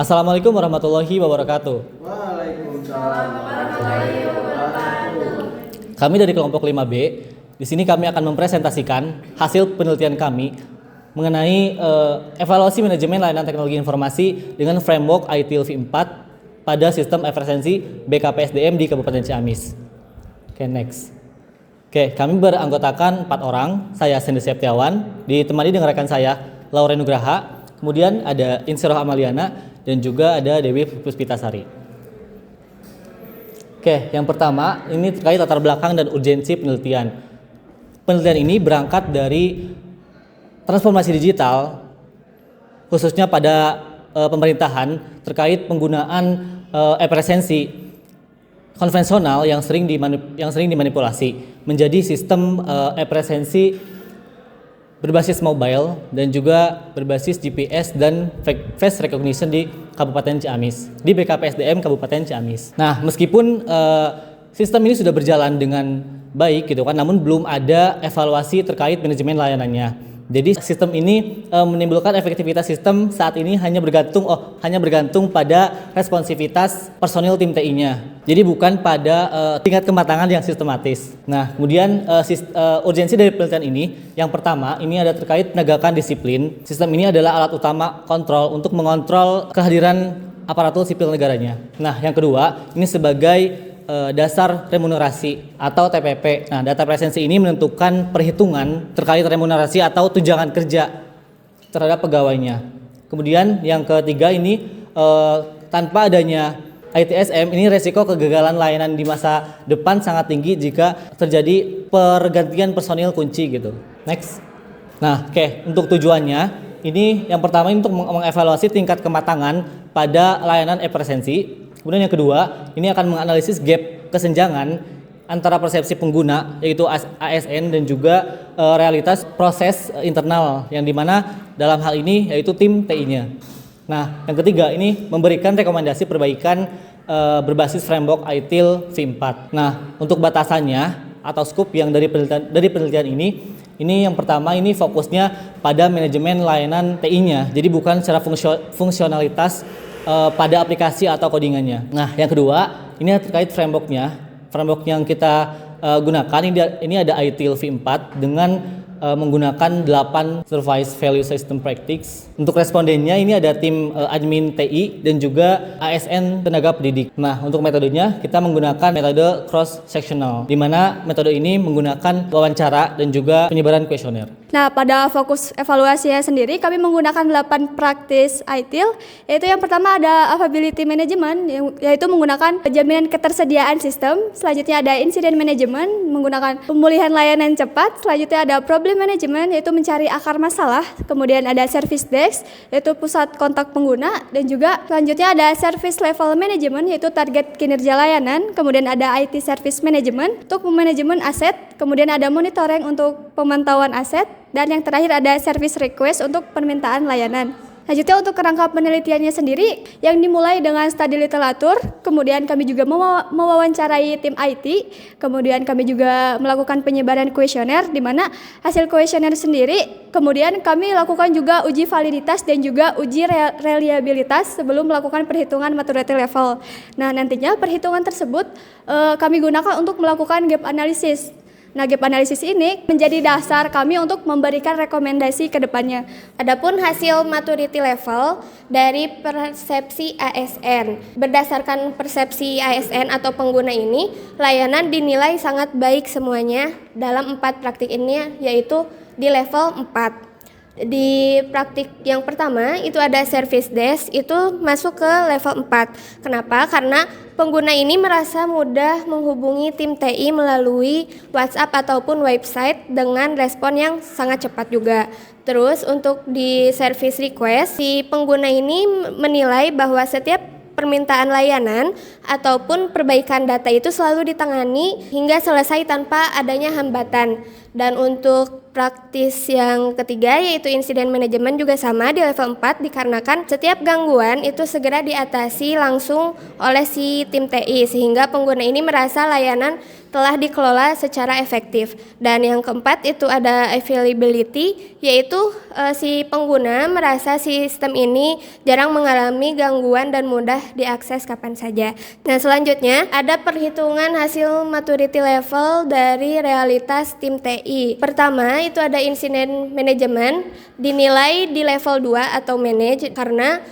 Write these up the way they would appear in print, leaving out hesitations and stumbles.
Assalamualaikum warahmatullahi wabarakatuh. Waalaikumsalam warahmatullahi wabarakatuh. Kami dari kelompok 5B, di sini kami akan mempresentasikan hasil penelitian kami mengenai evaluasi manajemen layanan teknologi informasi dengan framework ITIL V4 pada sistem efisiensi BKPSDM di Kabupaten Ciamis. Oke, next. Oke, kami beranggotakan 4 orang. Saya Sendi Septiawan, ditemani dengan rekan saya Laura Nugraha, kemudian ada Insiroh Amaliana, dan juga ada Dewi Puspitasari. Oke, yang pertama ini terkait latar belakang dan urgensi penelitian. Penelitian ini berangkat dari transformasi digital, khususnya pada pemerintahan terkait penggunaan e-presensi konvensional yang sering dimanipulasi menjadi sistem e-presensi berbasis mobile dan juga berbasis GPS dan face recognition di Kabupaten Ciamis, di BKPSDM Kabupaten Ciamis. Nah, meskipun sistem ini sudah berjalan dengan baik gitu kan, namun belum ada evaluasi terkait manajemen layanannya. Jadi sistem ini menimbulkan efektivitas sistem saat ini hanya bergantung pada responsivitas personil tim TI-nya. Jadi bukan pada tingkat kematangan yang sistematis. Nah, kemudian urgensi dari penelitian ini, yang pertama ini ada terkait penegakan disiplin. Sistem ini adalah alat utama kontrol untuk mengontrol kehadiran aparatur sipil negaranya. Nah, yang kedua ini sebagai dasar remunerasi atau TPP. Nah, data presensi ini menentukan perhitungan terkait remunerasi atau tunjangan kerja terhadap pegawainya. Kemudian yang ketiga ini tanpa adanya ITSM ini resiko kegagalan layanan di masa depan sangat tinggi jika terjadi pergantian personil kunci gitu. Next. Nah, oke, untuk tujuannya ini yang pertama untuk mengevaluasi tingkat kematangan pada layanan e-presensi. Kemudian yang kedua, ini akan menganalisis gap kesenjangan antara persepsi pengguna, yaitu ASN, dan juga realitas proses internal, yang dimana dalam hal ini yaitu tim TI-nya. Nah, yang ketiga, ini memberikan rekomendasi perbaikan berbasis framework ITIL V4. Nah, untuk batasannya atau scope yang dari penelitian ini yang pertama ini fokusnya pada manajemen layanan TI-nya, jadi bukan secara fungsionalitas pada aplikasi atau codingannya. Nah, yang kedua ini terkait frameworknya. Framework yang kita gunakan ini ada ITIL V4 dengan menggunakan 8 Service Value System Practice. Untuk respondennya ini ada tim admin TI dan juga ASN tenaga pendidik. Nah, untuk metodenya kita menggunakan metode cross sectional, di mana metode ini menggunakan wawancara dan juga penyebaran kuesioner. Nah, pada fokus evaluasinya sendiri kami menggunakan 8 praktis ITIL, yaitu yang pertama ada Availability Management, yaitu menggunakan jaminan ketersediaan sistem. Selanjutnya ada Incident Management, menggunakan pemulihan layanan cepat. Selanjutnya ada Problem Management, yaitu mencari akar masalah. Kemudian ada Service Desk, yaitu pusat kontak pengguna. Dan juga selanjutnya ada Service Level Management, yaitu target kinerja layanan. Kemudian ada IT Service Management untuk manajemen aset. Kemudian ada Monitoring untuk pemantauan aset. Dan yang terakhir ada Service Request untuk permintaan layanan. Selanjutnya untuk kerangka penelitiannya sendiri yang dimulai dengan studi literatur, kemudian kami juga mewawancarai tim IT, kemudian kami juga melakukan penyebaran kuesioner, di mana hasil kuesioner sendiri kemudian kami lakukan juga uji validitas dan juga uji reliabilitas sebelum melakukan perhitungan maturity level. Nah, nantinya perhitungan tersebut kami gunakan untuk melakukan gap analysis. Nah, gap analisis ini menjadi dasar kami untuk memberikan rekomendasi ke depannya. Adapun hasil maturity level dari persepsi ASN. Berdasarkan persepsi ASN atau pengguna ini, layanan dinilai sangat baik semuanya dalam 4 praktik ini, yaitu di level 4. Di praktik yang pertama itu ada Service Desk, itu masuk ke level 4. Kenapa? Karena pengguna ini merasa mudah menghubungi tim TI melalui WhatsApp ataupun website dengan respon yang sangat cepat juga. Terus untuk di Service Request, si pengguna ini menilai bahwa setiap permintaan layanan ataupun perbaikan data itu selalu ditangani hingga selesai tanpa adanya hambatan. Dan untuk praktis yang ketiga yaitu Incident Management juga sama di level 4, dikarenakan setiap gangguan itu segera diatasi langsung oleh si tim TI sehingga pengguna ini merasa layanan telah dikelola secara efektif. Dan yang keempat itu ada availability, yaitu si pengguna merasa sistem ini jarang mengalami gangguan dan mudah diakses kapan saja. Nah, selanjutnya ada perhitungan hasil maturity level dari realitas tim TI. Pertama itu ada incident management, dinilai di level 2 atau manage karena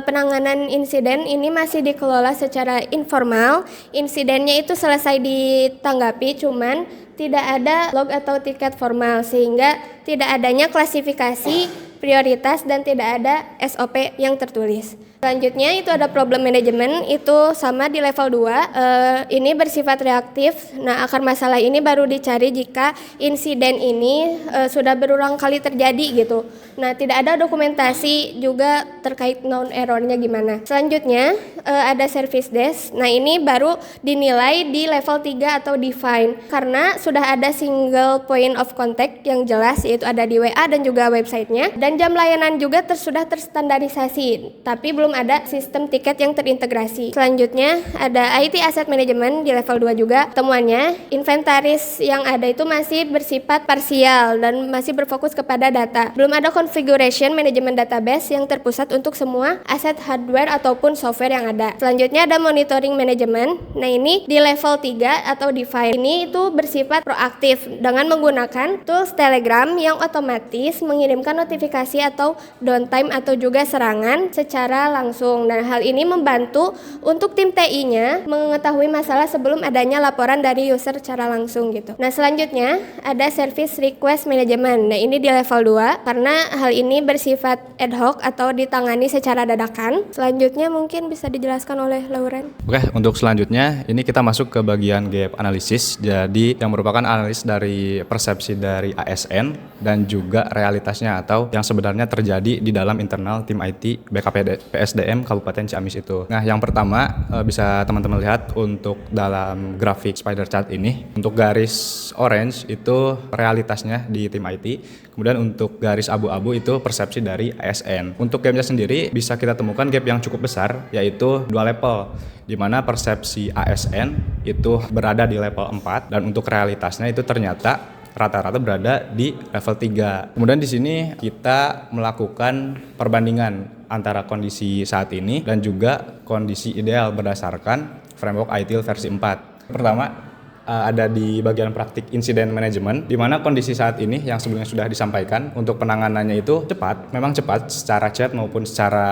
penanganan insiden ini masih dikelola secara informal. Insidennya itu selesai ditanggapi, cuman tidak ada log atau tiket formal, sehingga tidak adanya klasifikasi prioritas dan tidak ada SOP yang tertulis. Selanjutnya itu ada problem management, itu sama di level 2, ini bersifat reaktif. Nah, akar masalah ini baru dicari jika insiden ini sudah berulang kali terjadi gitu. Nah, tidak ada dokumentasi juga terkait known errornya gimana. Selanjutnya ada service desk. Nah, ini baru dinilai di level 3 atau define karena sudah ada single point of contact yang jelas, yaitu ada di WA dan juga websitenya, dan jam layanan juga sudah terstandarisasi, tapi belum ada sistem tiket yang terintegrasi. Selanjutnya ada IT Asset Management di level 2 juga. Temuannya, inventaris yang ada itu masih bersifat parsial dan masih berfokus kepada data. Belum ada configuration management database yang terpusat untuk semua aset hardware ataupun software yang ada. Selanjutnya ada monitoring management. Nah, ini di level 3 atau define. Ini itu bersifat proaktif dengan menggunakan tools Telegram yang otomatis mengirimkan notifikasi atau downtime atau juga serangan secara langsung, dan hal ini membantu untuk tim TI-nya mengetahui masalah sebelum adanya laporan dari user secara langsung gitu. Nah, selanjutnya ada service request management. Nah, ini di level 2 karena hal ini bersifat ad hoc atau ditangani secara dadakan. Selanjutnya mungkin bisa dijelaskan oleh Lauren. Oke, untuk selanjutnya ini kita masuk ke bagian gap analisis. Jadi yang merupakan analis dari persepsi dari ASN dan juga realitasnya atau yang sebenarnya terjadi di dalam internal tim IT BKPSDM Kabupaten Ciamis itu. Nah, yang pertama bisa teman-teman lihat untuk dalam grafik spider chart ini, untuk garis orange itu realitasnya di tim IT, kemudian untuk garis abu-abu itu persepsi dari ASN. Untuk gapnya sendiri bisa kita temukan gap yang cukup besar, yaitu 2 level, di mana persepsi ASN itu berada di level 4 dan untuk realitasnya itu ternyata rata-rata berada di level 3. Kemudian di sini kita melakukan perbandingan antara kondisi saat ini dan juga kondisi ideal berdasarkan framework ITIL versi 4. Pertama, ada di bagian praktik incident management, di mana kondisi saat ini yang sebelumnya sudah disampaikan untuk penanganannya itu cepat, memang cepat secara chat maupun secara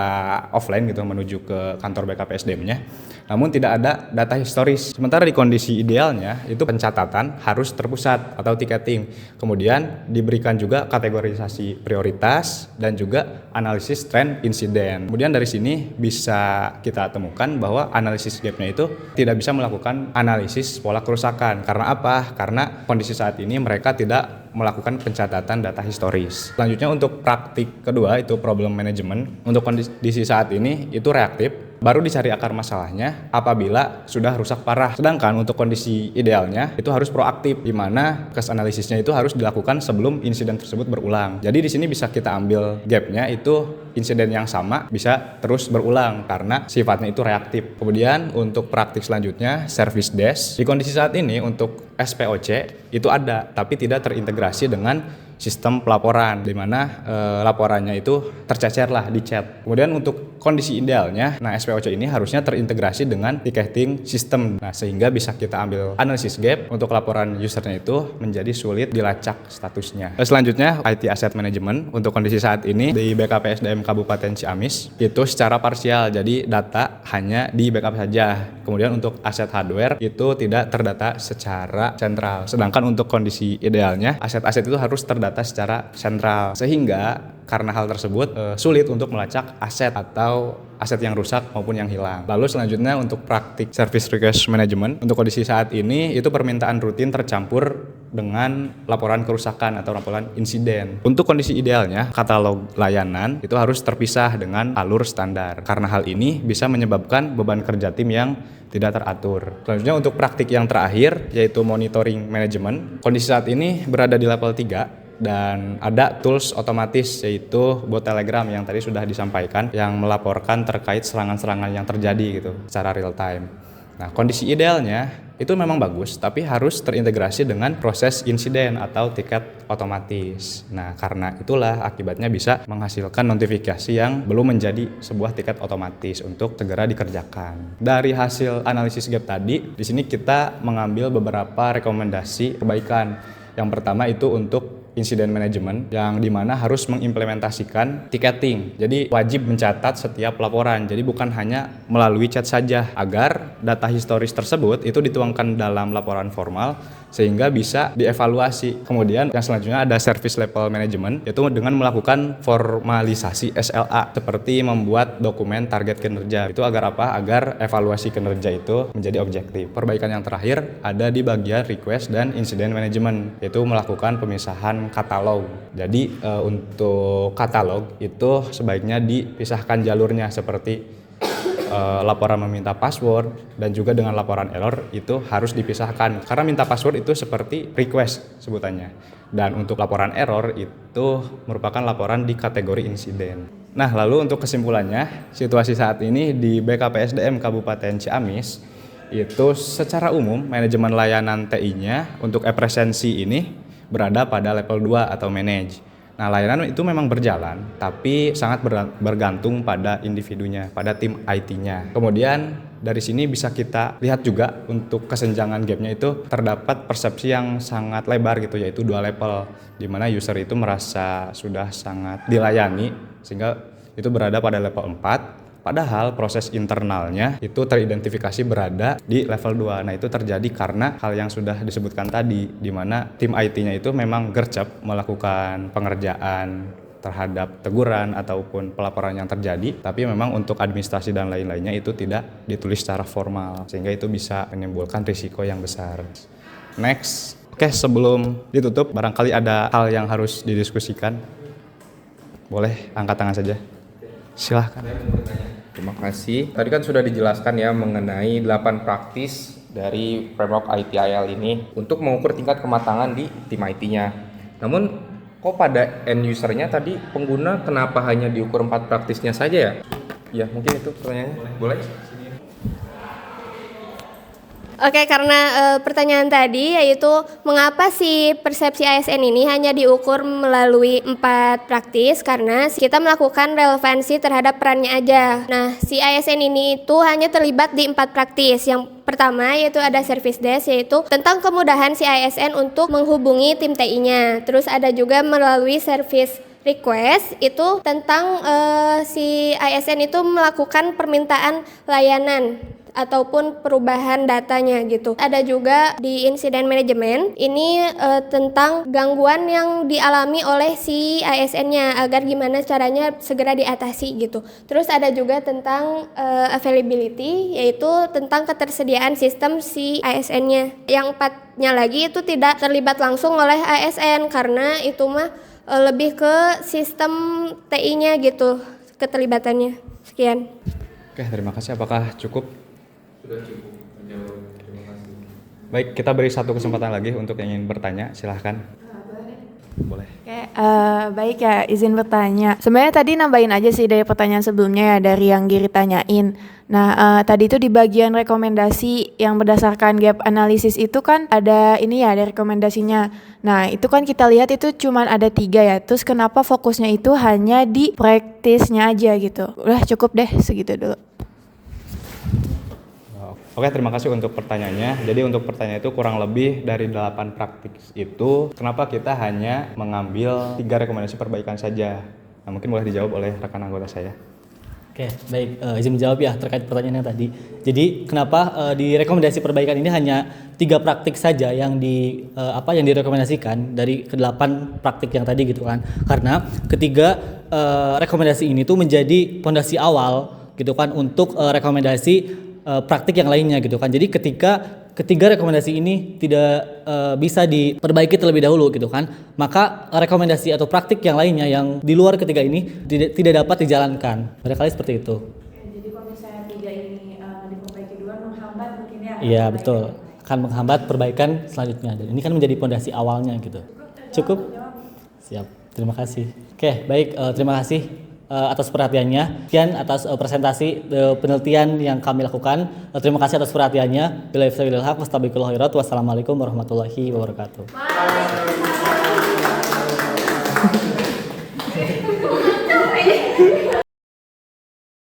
offline gitu menuju ke kantor BKPSDM-nya. Namun tidak ada data historis. Sementara di kondisi idealnya itu pencatatan harus terpusat atau ticketing. Kemudian diberikan juga kategorisasi prioritas dan juga analisis tren insiden. Kemudian dari sini bisa kita temukan bahwa analisis gapnya itu tidak bisa melakukan analisis pola kerusakan. Karena apa? Karena kondisi saat ini mereka tidak melakukan pencatatan data historis. Selanjutnya untuk praktik kedua itu problem management. Untuk kondisi saat ini itu reaktif. Baru dicari akar masalahnya apabila sudah rusak parah. Sedangkan untuk kondisi idealnya itu harus proaktif, di mana case analisisnya itu harus dilakukan sebelum insiden tersebut berulang. Jadi di sini bisa kita ambil gapnya itu insiden yang sama bisa terus berulang karena sifatnya itu reaktif. Kemudian untuk praktik selanjutnya service desk. Di kondisi saat ini untuk SPOC itu ada tapi tidak terintegrasi dengan sistem pelaporan, di mana laporannya itu tercecer lah di chat. Kemudian untuk kondisi idealnya, nah SPOC ini harusnya terintegrasi dengan ticketing system. Nah, sehingga bisa kita ambil analisis gap untuk laporan usernya itu menjadi sulit dilacak statusnya. Selanjutnya IT Asset Management untuk kondisi saat ini di BKPSDM Kabupaten Ciamis itu secara parsial, jadi data hanya di backup saja. Kemudian untuk aset hardware itu tidak terdata secara sentral. Sedangkan untuk kondisi idealnya aset-aset itu harus terdata secara sentral, sehingga karena hal tersebut sulit untuk melacak aset atau aset yang rusak maupun yang hilang. Lalu selanjutnya untuk praktik service request management untuk kondisi saat ini itu permintaan rutin tercampur dengan laporan kerusakan atau laporan insiden. Untuk kondisi idealnya katalog layanan itu harus terpisah dengan alur standar. Karena hal ini bisa menyebabkan beban kerja tim yang tidak teratur. Selanjutnya untuk praktik yang terakhir yaitu monitoring management. Kondisi saat ini berada di level 3 dan ada tools otomatis yaitu bot Telegram yang tadi sudah disampaikan yang melaporkan terkait serangan-serangan yang terjadi gitu secara real time. Nah, kondisi idealnya itu memang bagus, tapi harus terintegrasi dengan proses insiden atau tiket otomatis. Nah, karena itulah akibatnya bisa menghasilkan notifikasi yang belum menjadi sebuah tiket otomatis untuk segera dikerjakan. Dari hasil analisis gap tadi, di sini kita mengambil beberapa rekomendasi perbaikan. Yang pertama itu untuk insiden manajemen yang dimana harus mengimplementasikan ticketing. Jadi wajib mencatat setiap laporan. Jadi bukan hanya melalui chat saja, agar data historis tersebut itu dituangkan dalam laporan formal sehingga bisa dievaluasi. Kemudian yang selanjutnya ada service level management, yaitu dengan melakukan formalisasi SLA seperti membuat dokumen target kinerja. Itu agar apa? Agar evaluasi kinerja itu menjadi objektif. Perbaikan yang terakhir ada di bagian request dan incident management, yaitu melakukan pemisahan katalog. Jadi untuk katalog itu sebaiknya dipisahkan jalurnya seperti laporan meminta password dan juga dengan laporan error itu harus dipisahkan. Karena minta password itu seperti request sebutannya. Dan untuk laporan error itu merupakan laporan di kategori insiden. Nah, lalu untuk kesimpulannya, situasi saat ini di BKPSDM Kabupaten Ciamis itu secara umum manajemen layanan TI-nya untuk efisiensi ini berada pada level 2 atau manage. Nah, layanan itu memang berjalan, tapi sangat bergantung pada individunya, pada tim IT-nya. Kemudian dari sini bisa kita lihat juga untuk kesenjangan gapnya itu terdapat persepsi yang sangat lebar gitu, yaitu 2 level, di mana user itu merasa sudah sangat dilayani sehingga itu berada pada level 4. Padahal proses internalnya itu teridentifikasi berada di level 2. Nah, itu terjadi karena hal yang sudah disebutkan tadi, di mana tim IT-nya itu memang gercep melakukan pengerjaan terhadap teguran ataupun pelaporan yang terjadi, tapi memang untuk administrasi dan lain-lainnya itu tidak ditulis secara formal, sehingga itu bisa menimbulkan risiko yang besar. Next. Oke, sebelum ditutup, barangkali ada hal yang harus didiskusikan. Boleh angkat tangan saja. Silahkan. Terima kasih. Tadi kan sudah dijelaskan ya mengenai 8 praktis dari framework ITIL ini untuk mengukur tingkat kematangan di tim IT-nya. Namun kok pada end user-nya tadi pengguna kenapa hanya diukur 4 praktisnya saja ya? Ya, mungkin itu pertanyaannya. Boleh? Oke, karena pertanyaan tadi yaitu mengapa sih persepsi ASN ini hanya diukur melalui 4 praktis, karena kita melakukan relevansi terhadap perannya aja. Nah, si ASN ini itu hanya terlibat di 4 praktis. Yang pertama yaitu ada service desk, yaitu tentang kemudahan si ASN untuk menghubungi tim TI-nya. Terus ada juga melalui service request, itu tentang si ASN itu melakukan permintaan layanan ataupun perubahan datanya gitu. Ada juga di insiden manajemen, ini tentang gangguan yang dialami oleh si ASN-nya agar gimana caranya segera diatasi gitu. Terus ada juga tentang availability, yaitu tentang ketersediaan sistem si ASN-nya. Yang 4-nya lagi itu tidak terlibat langsung oleh ASN karena itu mah lebih ke sistem TI-nya gitu keterlibatannya. Sekian. Oke, terima kasih. Apakah cukup? Sudah cukup menjawab. Terima kasih. Baik, kita beri satu kesempatan lagi untuk yang ingin bertanya. Silahkan. Boleh. Oke, baik ya, izin bertanya. Sebenarnya tadi nambahin aja sih dari pertanyaan sebelumnya ya, dari yang Giri tanyain. Nah, tadi itu di bagian rekomendasi yang berdasarkan gap analisis itu kan ada ini ya, ada rekomendasinya. Nah, itu kan kita lihat itu cuman ada 3 ya. Terus kenapa fokusnya itu hanya di praktisnya aja gitu? Udah cukup deh, segitu dulu. Oke, terima kasih untuk pertanyaannya. Jadi untuk pertanyaan itu kurang lebih dari 8 praktik itu, kenapa kita hanya mengambil 3 rekomendasi perbaikan saja? Nah, mungkin boleh dijawab oleh rekan anggota saya. Oke, baik. Izin menjawab ya terkait pertanyaannya tadi. Jadi kenapa di rekomendasi perbaikan ini hanya 3 praktik saja yang yang direkomendasikan dari ke-8 praktik yang tadi gitu kan? Karena ketiga rekomendasi ini tuh menjadi fondasi awal gitu kan untuk rekomendasi praktik yang lainnya gitu kan. Jadi ketika ketiga rekomendasi ini tidak bisa diperbaiki terlebih dahulu gitu kan, maka rekomendasi atau praktik yang lainnya yang di luar ketiga ini tidak dapat dijalankan. Barangkali seperti itu. Jadi kalau misalnya 3 ini diperbaiki duluan menghambat mungkin ya? Iya, betul. Akan menghambat perbaikan selanjutnya. Dan ini kan menjadi fondasi awalnya gitu. Cukup? Siap. Terima kasih. Oke, baik. Terima kasih atas perhatiannya. Sekian atas presentasi penelitian yang kami lakukan. Terima kasih atas perhatiannya. Wassalamualaikum warahmatullahi wabarakatuh.